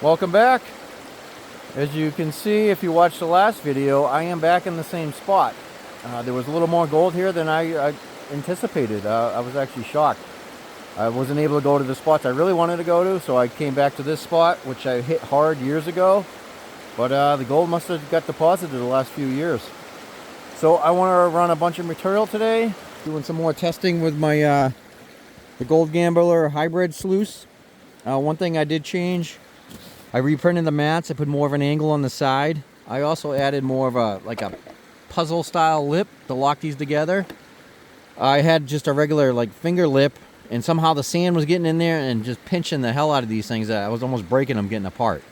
Welcome back. As you can see, if you watched the last video, I am back in the same spot. There was a little more gold here than I anticipated. I was actually shocked. I wasn't able to go to the spots I really wanted to go to, so I came back to this spot, which I hit hard years ago. But the gold must have got deposited the last few years. So I want to run a bunch of material today, doing some more testing with my the Gold Gambler hybrid sluice. One thing I did change, I reprinted the mats. I put more of an angle on the side. I also added more of a puzzle style lip to lock these together. I had just a regular finger lip, and somehow the sand was getting in there and just pinching the hell out of these things. I was almost breaking them getting apart.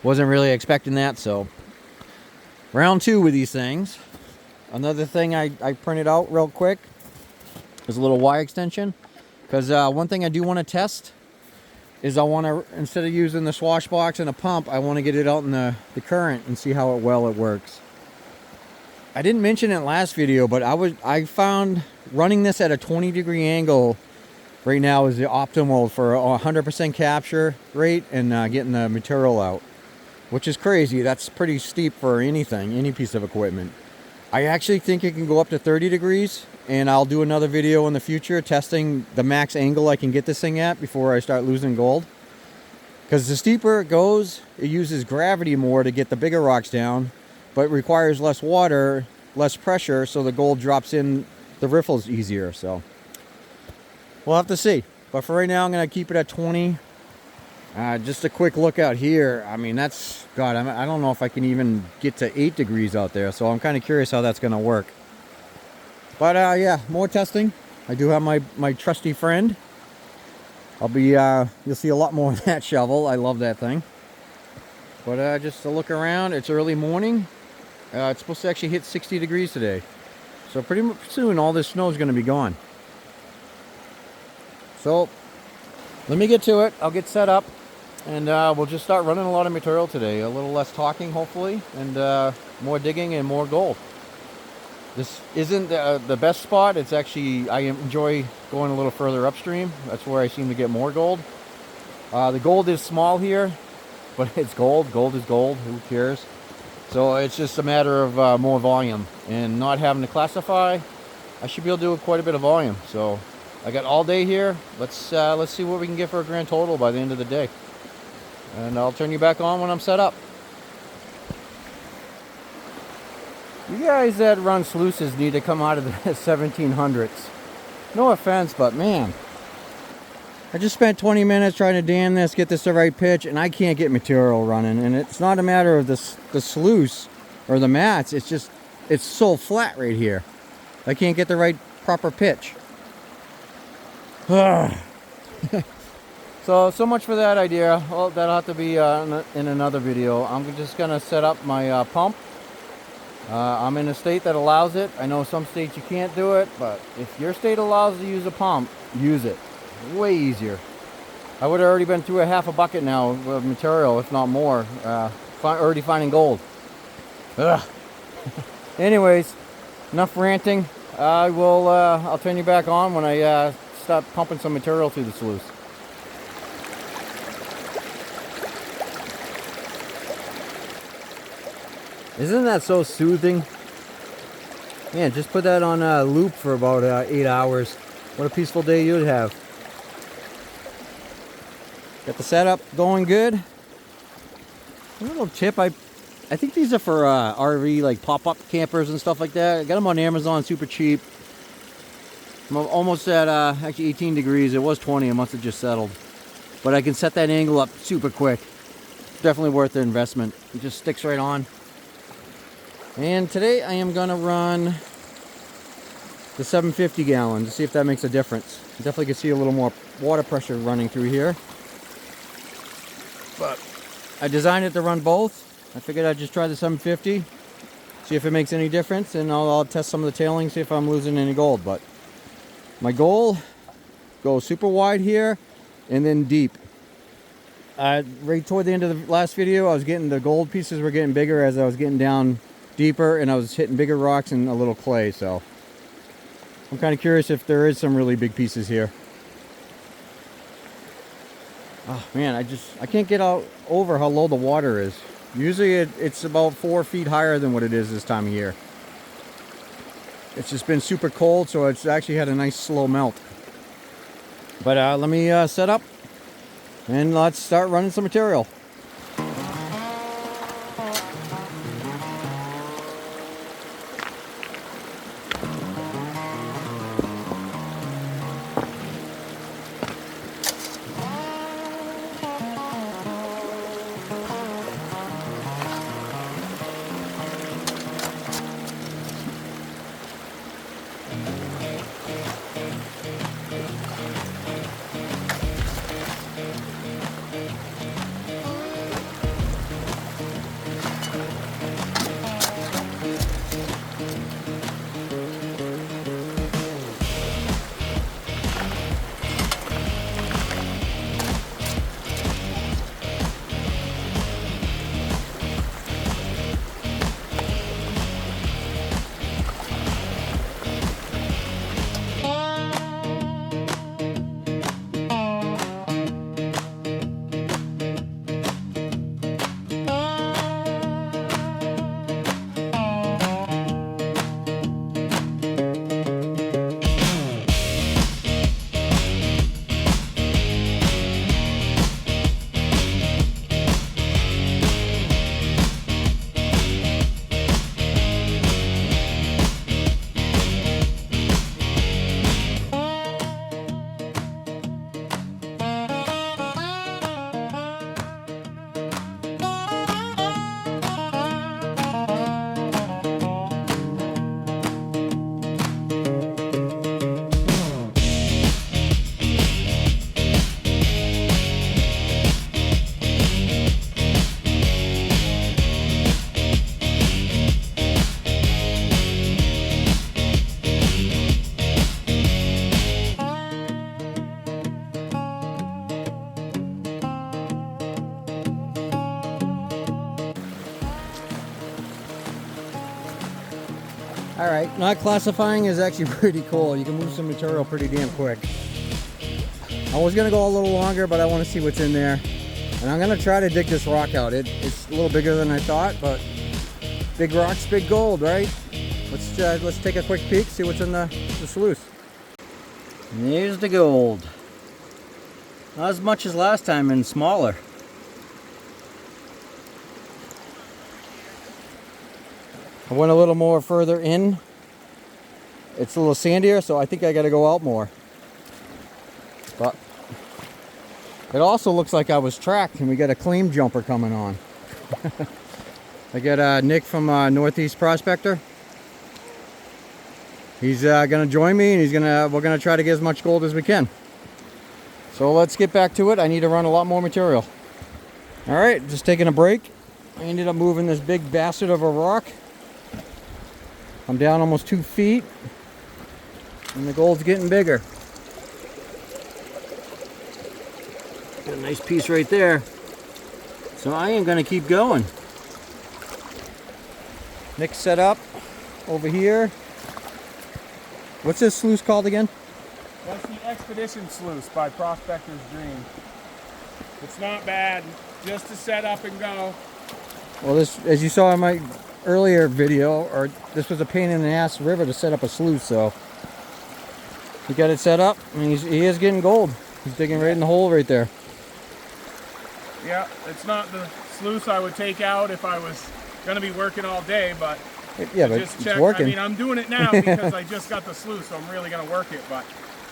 Wasn't really expecting that, so round two with these things. Another thing I printed out real quick is a little wire extension, because one thing I do want to test is I want to, instead of using the swash box and a pump, I want to get it out in the current and see how well it works. I didn't mention it last video, but I found running this at a 20-degree angle right now is the optimal for 100% capture rate and getting the material out, which is crazy. That's pretty steep for anything, any piece of equipment. I actually think it can go up to 30 degrees, and I'll do another video in the future testing the max angle I can get this thing at before I start losing gold. Because the steeper it goes, it uses gravity more to get the bigger rocks down, but it requires less water, less pressure, so the gold drops in the riffles easier. So we'll have to see. But for right now, I'm going to keep it at 20. Just a quick look out here. I mean, that's, God, I don't know if I can even get to 8 degrees out there. So I'm kind of curious how that's going to work. But yeah, more testing. I do have my trusty friend. I'll be, you'll see a lot more of that shovel. I love that thing. But just to look around, it's early morning. It's supposed to actually hit 60 degrees today. So pretty soon all this snow is going to be gone. So let me get to it. I'll get set up. And we'll just start running a lot of material today. A little less talking, hopefully, and more digging and more gold. This isn't the best spot. It's actually, I enjoy going a little further upstream. That's where I seem to get more gold. The gold is small here, but it's gold. Gold is gold. Who cares? So it's just a matter of more volume. And not having to classify, I should be able to do quite a bit of volume. So I got all day here. Let's see what we can get for a grand total by the end of the day. And I'll turn you back on when I'm set up. You guys that run sluices need to come out of the 1700s. No offense, but man, I just spent 20 minutes trying to dam this, get this the right pitch, and I can't get material running. And it's not a matter of the sluice or the mats. It's just, it's so flat right here. I can't get the right proper pitch. So much for that idea. Well, that'll have to be in another video. I'm just gonna set up my pump. I'm in a state that allows it. I know some states you can't do it, but if your state allows to use a pump, use it. Way easier. I would have already been through a half a bucket now of material, if not more. Already finding gold. Ugh. Anyways, enough ranting. I'll turn you back on when I start pumping some material through the sluice. Isn't that so soothing? Man, just put that on a loop for about 8 hours. What a peaceful day you'd have. Got the setup going good. A little tip, I think these are for RV, pop-up campers and stuff like that. I got them on Amazon, super cheap. I'm almost at actually 18 degrees. It was 20, it must have just settled. But I can set that angle up super quick. Definitely worth the investment. It just sticks right on. And today I am going to run the 750 gallon to see if that makes a difference. Definitely can see a little more water pressure running through here. But I designed it to run both. I figured I'd just try the 750, see if it makes any difference, and I'll test some of the tailing, see if I'm losing any gold. But my goal, go super wide here and then deep. Right toward the end of the last video, I was getting the gold pieces were getting bigger as I was getting down deeper, and I was hitting bigger rocks and a little clay. So I'm kind of curious if there is some really big pieces here. Oh man, I can't get out over how low the water is. Usually it's about 4 feet higher than what it is this time of year. It's just been super cold, so it's actually had a nice slow melt. But let me set up and let's start running some material. Alright, knot classifying is actually pretty cool. You can move some material pretty damn quick. I was going to go a little longer, but I want to see what's in there. And I'm going to try to dig this rock out. It's a little bigger than I thought, but big rocks, big gold, right? Let's take a quick peek, see what's in the sluice. And there's the gold. Not as much as last time and smaller. I went a little more further in. It's a little sandier, so I think I got to go out more. But it also looks like I was tracked, and we got a claim jumper coming on. I got Nick from Northeast Prospector. He's gonna join me, and we're gonna try to get as much gold as we can. So let's get back to it. I need to run a lot more material. All right, just taking a break. I ended up moving this big bastard of a rock. I'm down almost 2 feet, and the gold's getting bigger. Got a nice piece right there. So I am going to keep going. Nick's set up over here. What's this sluice called again? That's the Expedition Sluice by Prospector's Dream. It's not bad, just to set up and go. Well, this, as you saw in my earlier video, this was a pain in the ass river to set up a sluice, so he got it set up, and he is getting gold. He's digging right in the hole right there. Yeah, it's not the sluice I would take out if I was going to be working all day, but yeah, but just it's working. I mean, I'm doing it now because I just got the sluice, so I'm really going to work it, but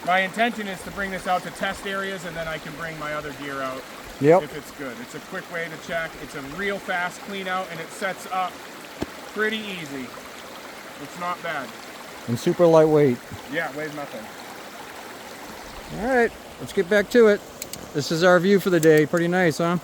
my intention is to bring this out to test areas, and then I can bring my other gear out if it's good. It's a quick way to check. It's a real fast clean out, and it sets up pretty easy. It's not bad. And super lightweight. Yeah, weighs nothing. All right, let's get back to it. This is our view for the day. Pretty nice, huh?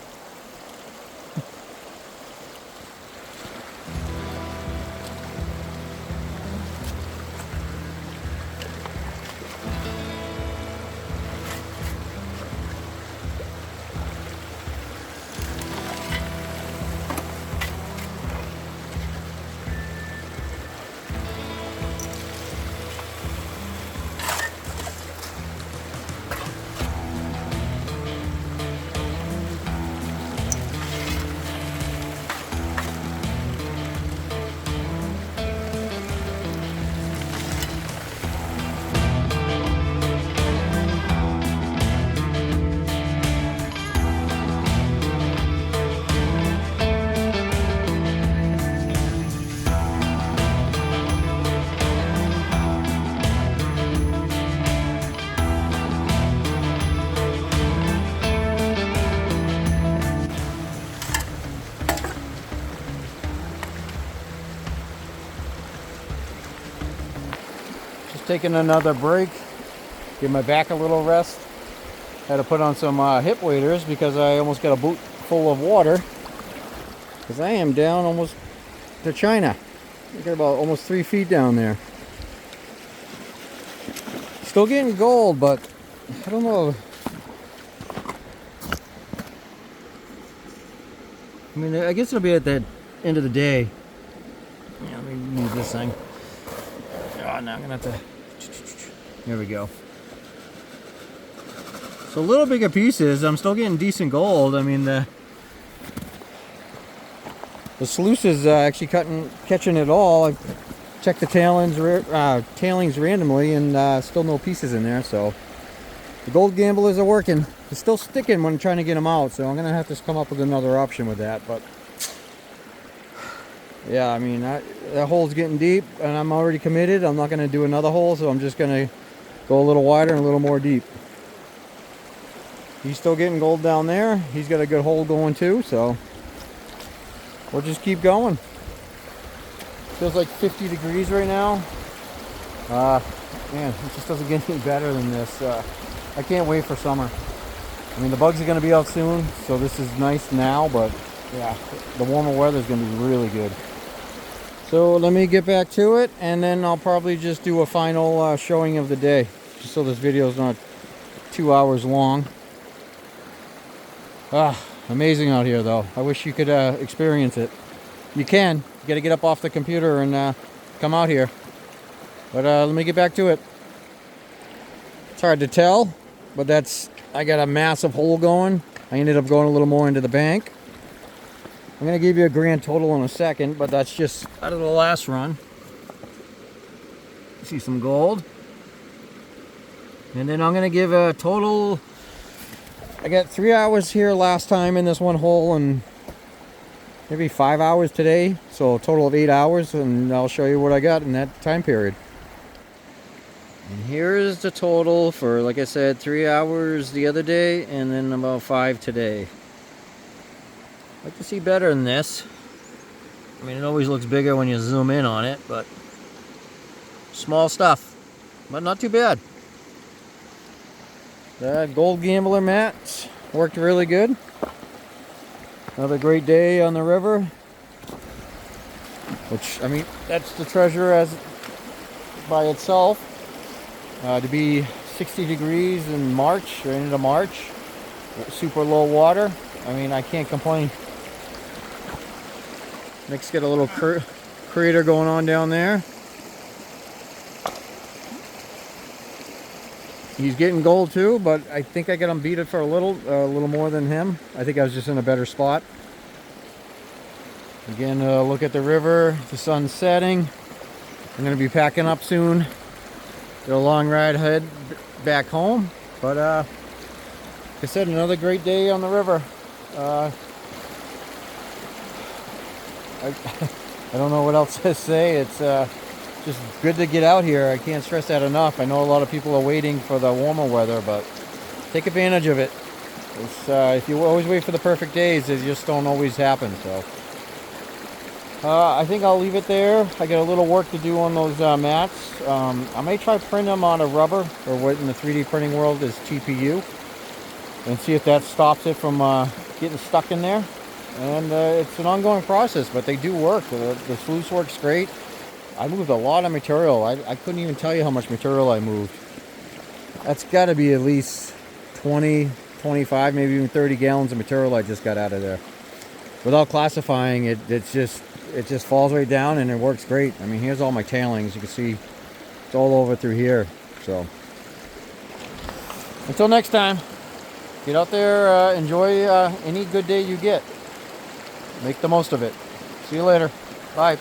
taking another break, give my back a little rest. Had to put on some hip waders because I almost got a boot full of water. Because I am down almost to China. I got about almost 3 feet down there. Still getting gold, but I don't know. I mean, I guess it'll be at the end of the day. Yeah, let me move this thing. Oh, now I'm gonna have to. There we go. So little bigger pieces. I'm still getting decent gold. I mean, the sluice is actually catching it all. I checked the tailings randomly, and still no pieces in there. So the gold gamblers are working. They're still sticking when I'm trying to get them out. So I'm gonna have to come up with another option with that. But yeah, I mean that hole's getting deep, and I'm already committed. I'm not gonna do another hole, so I'm just gonna go a little wider and a little more deep. He's still getting gold down there. He's got a good hole going too, so we'll just keep going. Feels like 50 degrees right now. Man, it just doesn't get any better than this. I can't wait for summer. I mean, the bugs are going to be out soon, so this is nice now, but yeah, the warmer weather is going to be really good. So let me get back to it, and then I'll probably just do a final showing of the day, just so this video is not 2 hours long. Amazing out here, though. I wish you could experience it. You can. You got to get up off the computer and come out here. But let me get back to it. It's hard to tell, but I got a massive hole going. I ended up going a little more into the bank. I'm going to give you a grand total in a second, but that's just out of the last run. See some gold. And then I'm going to give a total. I got 3 hours here last time in this one hole, and maybe 5 hours today, so a total of 8 hours, and I'll show you what I got in that time period. And here's the total for, like I said, 3 hours the other day, and then about 5 today. I'd like to see better than this. I mean, it always looks bigger when you zoom in on it, but small stuff, but not too bad. The Gold Gambler mats worked really good. Another great day on the river. Which, I mean, that's the treasure as by itself. To be 60 degrees in March, or into March, super low water. I mean, I can't complain. Nick's got a little crater going on down there. He's getting gold too, but I think I got him beat it for a little more than him. I think I was just in a better spot. Again, look at the river, the sun's setting. I'm gonna be packing up soon. Got a long ride ahead back home, but like I said, another great day on the river. I don't know what else to say. It's just good to get out here. I can't stress that enough. I know a lot of people are waiting for the warmer weather, but take advantage of it. If you always wait for the perfect days, they just don't always happen. So I think I'll leave it there. I got a little work to do on those mats. I may try print them on a rubber, or what in the 3D printing world is TPU, and see if that stops it from getting stuck in there. And it's an ongoing process, but they do work. The sluice works great. I moved a lot of material. I couldn't even tell you how much material I moved. That's got to be at least 20, 25, maybe even 30 gallons of material I just got out of there. Without classifying it, it just falls right down, and it works great. I mean, here's all my tailings. You can see it's all over through here. So until next time, get out there, enjoy any good day you get. Make the most of it. See you later. Bye.